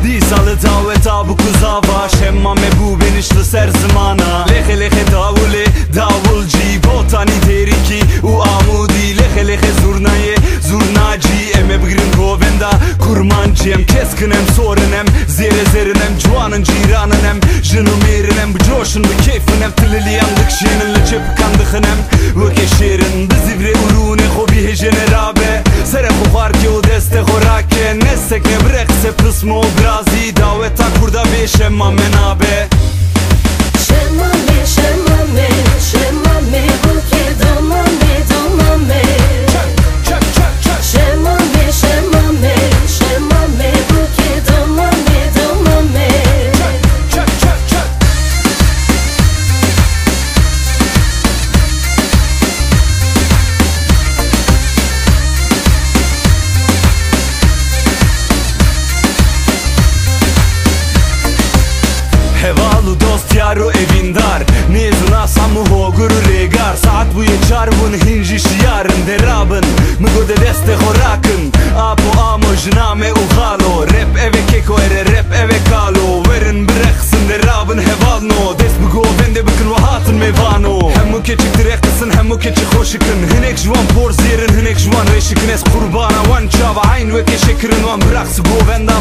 Di salı daveta bu kuzava Semmame Buke benişli ser zamana Lehe lehe davuli davulci Botani teriki u amudi Lehe lehe zurnaye zurnaci Eme bigrin govenda kurmancıyem Keskinem sorinem zere zerinem Cuanın ciraninem jınım erinem Bu coşun bu keyfinem Tıliliyem dıkşeninle çepkandıkinem Vöke şerin bizivre urune Hobi hejene rabe Sere kuharki o deste horake Nesek ne brekse pısmo brazi Daveta kurda be Semmame nabe Semmame, Semmame, Semmame Buke domame, domame Semmame, Semmame, Semmame Buke domame, domame Hevalu dost yaru evindar Nezuna samu hoguru regar Saat bu yeçarvun hinji şiyarın derabın Mıgode deste horakın Apo amo jname uhalo Rap eve keko ere rap eve kalo Verin bıraksın derabın hevalno Des bu govende bıkın vahatın mevano Hem mu keçik direklısın hem mu keçik hoşikın Hinek jvan porz yerin hinek jvan reşikın Es kurbana van çava ayn ve keşekirin van bıraksı govenda